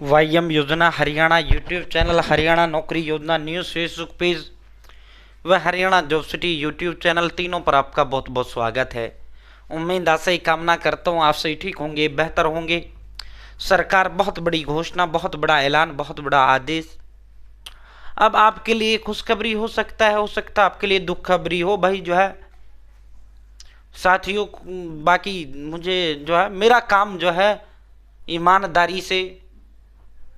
वाईएम योजना Haryana YouTube channel, Haryana नौकरी योजना न्यूज़ फेसबुक पेज व Haryana job city YouTube channel, तीनों पर आपका बहुत बहुत स्वागत है। उम्मीद आशा ही कामना करता हूँ आप सही ठीक होंगे, बेहतर होंगे। सरकार बहुत बड़ी घोषणा, बहुत बड़ा ऐलान, बहुत बड़ा आदेश। अब आपके लिए खुशखबरी हो सकता है, आपके लिए दुख खबरी हो भाई। जो है साथियों, बाकी मुझे जो है मेरा काम जो है ईमानदारी से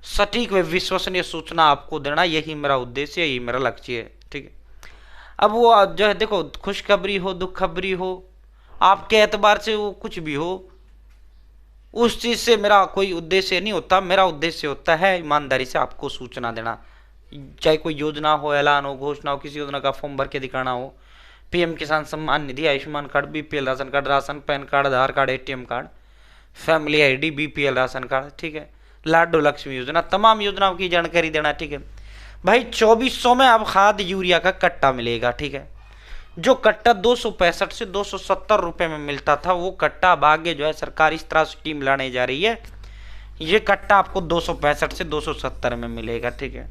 सटीक व विश्वसनीय सूचना आपको देना, यही मेरा उद्देश्य, यही मेरा लक्ष्य है। ठीक है। अब वो जो है देखो, खुशखबरी हो दुख खबरी हो, आपके एतबार से वो कुछ भी हो, उस चीज से मेरा कोई उद्देश्य नहीं होता। मेरा उद्देश्य होता है ईमानदारी से आपको सूचना देना। चाहे कोई योजना हो, ऐलान हो, घोषणा हो, किसी योजना का फॉर्म भर के दिखाना हो, PM Kisan Samman Nidhi, Ayushman card, BPL ration card, ration, PAN card, Aadhaar card, ATM card, family ID, BPL ration card, ठीक है, लाडो लक्ष्मी योजना, तमाम योजनाओं की जानकारी देना। ठीक है भाई। 2400 में अब खाद यूरिया का कट्टा मिलेगा। ठीक है। जो कट्टा 265 से 270 रुपए में मिलता था, वो कट्टा अब आगे जो है सरकार इस तरह स्कीम लाने जा रही है, ये कट्टा आपको 265 से 270 में मिलेगा। ठीक है।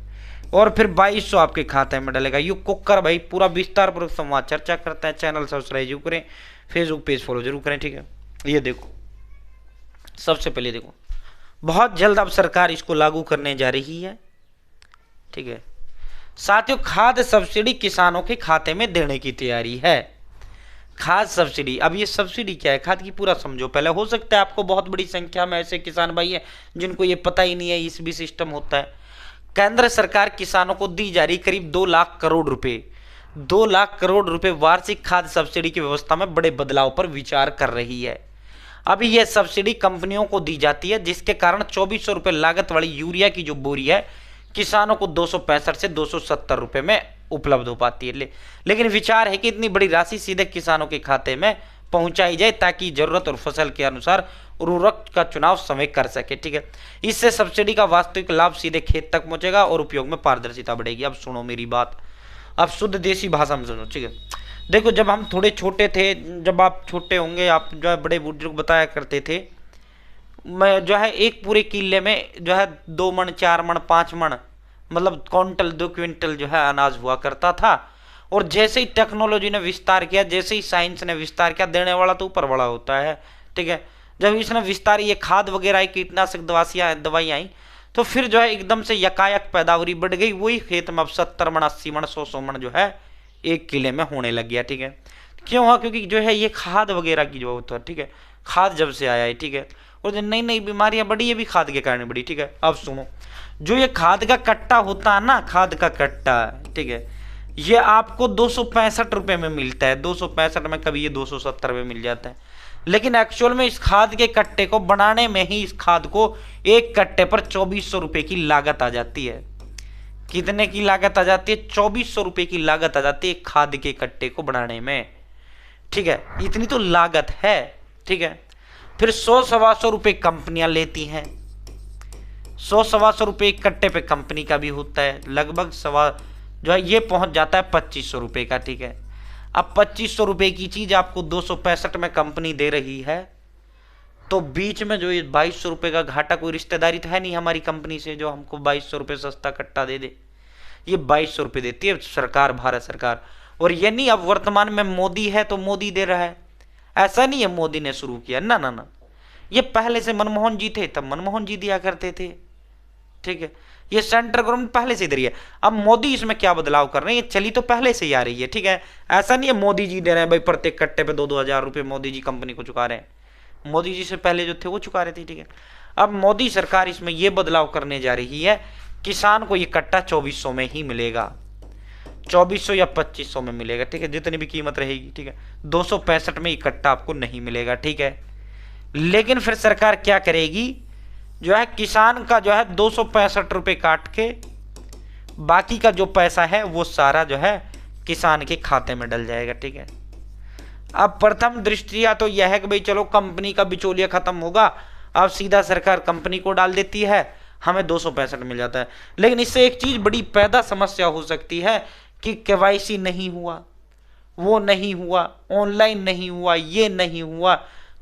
और फिर 2200 आपके खाते में डलेगा। यू कुकर भाई पूरा विस्तार पूर्वक संवाद चर्चा करते हैं। चैनल सब्सक्राइब जरूर करें, फेसबुक पेज फॉलो जरूर करें। ठीक है। ये देखो, सबसे पहले देखो, बहुत जल्द अब सरकार इसको लागू करने जा रही है। ठीक है। साथियों, खाद सब्सिडी किसानों के खाते में देने की तैयारी है। खाद सब्सिडी, अब ये सब्सिडी क्या है खाद की, पूरा समझो पहले। हो सकता है आपको बहुत बड़ी संख्या में ऐसे किसान भाई हैं जिनको ये पता ही नहीं है इस भी सिस्टम होता है। केंद्र सरकार किसानों को दी जा रही करीब 2 लाख करोड़ रुपए, 2 लाख करोड़ रुपए वार्षिक खाद सब्सिडी की व्यवस्था में बड़े बदलाव पर विचार कर रही है। अभी यह सब्सिडी कंपनियों को दी जाती है, जिसके कारण 2400 रुपए लागत वाली यूरिया की जो बोरी है किसानों को 265 से 270 रुपए में उपलब्ध हो पाती है। लेकिन विचार है कि इतनी बड़ी राशि सीधे किसानों के खाते में पहुंचाई जाए, ताकि जरूरत और फसल के अनुसार उर्वरक का चुनाव समय कर सके। ठीक है। इससे सब्सिडी का वास्तविक लाभ सीधे खेत तक पहुंचेगा और उपयोग में पारदर्शिता बढ़ेगी। अब सुनो मेरी बात, अब शुद्ध देसी भाषा में सुनो। ठीक है। देखो, जब हम थोड़े छोटे थे, जब आप छोटे होंगे, आप जो है बड़े बुजुर्ग बताया करते थे, मैं जो है एक पूरे किले में जो है 2 मन 4 मन 5 मन मतलब क्विंटल 2 क्विंटल जो है अनाज हुआ करता था। और जैसे ही टेक्नोलॉजी ने विस्तार किया, जैसे ही साइंस ने विस्तार किया, देने वाला तो ऊपर वाला होता है। ठीक है। जब इसने विस्तार, ये खाद वगैरह कीटनाशक दवाई आई, तो फिर जो है एकदम से यकायक पैदावारी बढ़ गई। वही खेत में अब 70 मन 80 मन 100 मन जो है एक किले में होने लग गया। ठीक है। क्यों हुआ? क्योंकि जो है ये खाद वगैरह की जो होता है, ठीक है, खाद जब से आया है, ठीक है, और जो नई नई बीमारियां बढ़ी, ये भी खाद के कारण बढ़ी। ठीक है। अब सुनो, जो ये खाद का कट्टा होता है ना, खाद का कट्टा, ठीक है, ये आपको 265 रुपए में मिलता है। 265 में, कभी ये 270 में मिल जाता है। लेकिन एक्चुअल में इस खाद के कट्टे को बनाने में ही इस खाद को एक कट्टे पर 2400 रुपए की लागत आ जाती है। कितने की लागत आ जाती है? 2400 रुपए की लागत आ जाती है खाद के कट्टे को बनाने में। ठीक है। इतनी तो लागत है। ठीक है। फिर 100-125 रुपए कंपनियां लेती हैं। 100-125 रुपए एक कट्टे पे कंपनी का भी होता है। लगभग सवा जो है ये पहुंच जाता है 2500 रुपए का। ठीक है। अब 2500 रुपए की चीज आपको 265 में कंपनी दे रही है, तो बीच में जो ये 2200 रुपए का घाटा, कोई रिश्तेदारी तो है नहीं हमारी कंपनी से जो हमको 2200 रुपए सस्ता कट्टा दे दे। ये 2200 रुपए देती है सरकार, भारत सरकार। और ये नहीं अब वर्तमान में मोदी है तो मोदी दे रहा है, ऐसा नहीं है मोदी ने शुरू किया, ना ना ना, ये पहले से मनमोहन जी थे तब मनमोहन जी दिया करते थे। ठीक है। ये सेंट्रल गवर्नमेंट पहले से दे रही है। अब मोदी इसमें क्या बदलाव कर रहे हैं? ये चली तो पहले से ही आ रही है। ठीक है। ऐसा नहीं है मोदी जी दे रहे हैं भाई, प्रत्येक कट्टे पे 2-2 हजार रुपए मोदी जी कंपनी को चुका रहे हैं। मोदी जी से पहले जो थे वो चुका रहे थे। ठीक है। अब मोदी सरकार इसमें यह बदलाव करने जा रही है, किसान को ये कट्टा 2400 में ही मिलेगा, 2400 या 2500 में मिलेगा। ठीक है। जितनी भी कीमत रहेगी। ठीक है। 265 में ये कट्टा आपको नहीं मिलेगा। ठीक है। लेकिन फिर सरकार क्या करेगी, जो है किसान का जो है 265 रुपए काट के बाकी का जो पैसा है वो सारा जो है किसान के खाते में डल जाएगा। ठीक है। अब प्रथम दृष्टिया तो यह है कि भाई चलो कंपनी का बिचौलिया खत्म होगा, अब सीधा सरकार कंपनी को डाल देती है, हमें 265 मिल जाता है। लेकिन इससे एक चीज बड़ी पैदा समस्या हो सकती है कि केवाईसी नहीं हुआ, वो नहीं हुआ, ऑनलाइन नहीं हुआ, ये नहीं हुआ,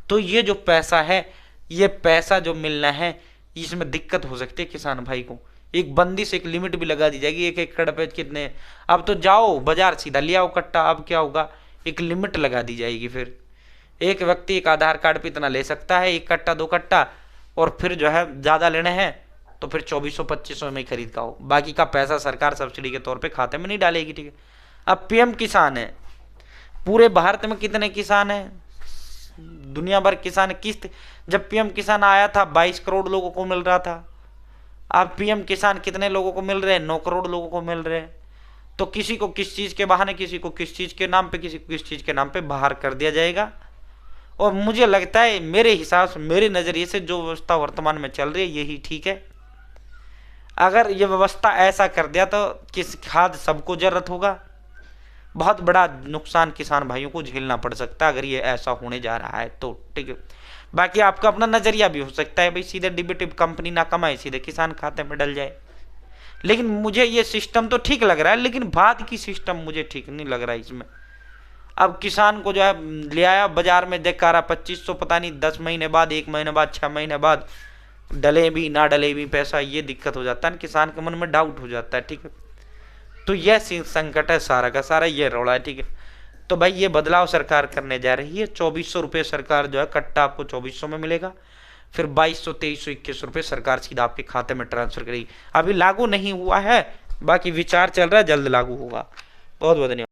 तो ये जो पैसा है, ये पैसा जो मिलना है, इसमें दिक्कत हो सकती है किसान भाई को। एक बंदिश, एक लिमिट भी लगा दी जाएगी, एक एकड़ पे कितने, अब तो जाओ बाजार सीधा ले आओ कट्टा, अब क्या होगा, एक लिमिट लगा दी जाएगी। फिर एक व्यक्ति एक आधार कार्ड पे इतना ले सकता है, 1 कट्टा 2 कट्टा, और फिर जो है ज़्यादा लेने हैं तो फिर 2400-2500 में ही खरीद का हो, बाकी का पैसा सरकार सब्सिडी के तौर पे खाते में नहीं डालेगी, ठीक है। अब पीएम किसान है, पूरे भारत में कितने किसान हैं, दुनिया भर किसान किस्त, जब पीएम किसान आया था 22 करोड़ लोगों को मिल रहा था, अब पीएम किसान कितने लोगों को मिल रहे हैं, 9 करोड़ लोगों को मिल रहे हैं। तो किसी को किस चीज़ के बहाने, किसी को किस चीज़ के नाम पे, किसी को किस चीज़ के नाम पे बाहर कर दिया जाएगा। और मुझे लगता है, मेरे हिसाब से, मेरे नज़रिए से जो व्यवस्था वर्तमान में चल रही है यही ठीक है। अगर ये व्यवस्था ऐसा कर दिया तो किस खाद सबको जरूरत होगा, बहुत बड़ा नुकसान किसान भाइयों को झेलना पड़ सकता है अगर ये ऐसा होने जा रहा है तो, ठीक है। बाकी आपका अपना नजरिया भी हो सकता है भाई, सीधे डिबिटिव कंपनी ना कमाए, सीधे किसान खाते में डल जाए। लेकिन मुझे ये सिस्टम तो ठीक लग रहा है, लेकिन बाद की सिस्टम मुझे ठीक नहीं लग रहा है इसमें। अब किसान को जो है ले आया बाजार में, देखा रहा 2500, पता नहीं 10 महीने बाद, 1 महीने बाद, 6 महीने बाद डले भी ना डले भी पैसा, ये दिक्कत हो जाता है, किसान के मन में डाउट हो जाता है, ठीक है। तो यह संकट है सारा का सारा, ये रोड़ा है, ठीक है। तो भाई ये बदलाव सरकार करने जा रही है, 2400 रुपये सरकार जो है कट्टा आपको 2400 में मिलेगा, फिर 2200, 2300, 2100 रुपये सरकार सीधा आपके खाते में ट्रांसफर करेगी। अभी लागू नहीं हुआ है, बाकी विचार चल रहा है, जल्द लागू होगा। बहुत बहुत धन्यवाद।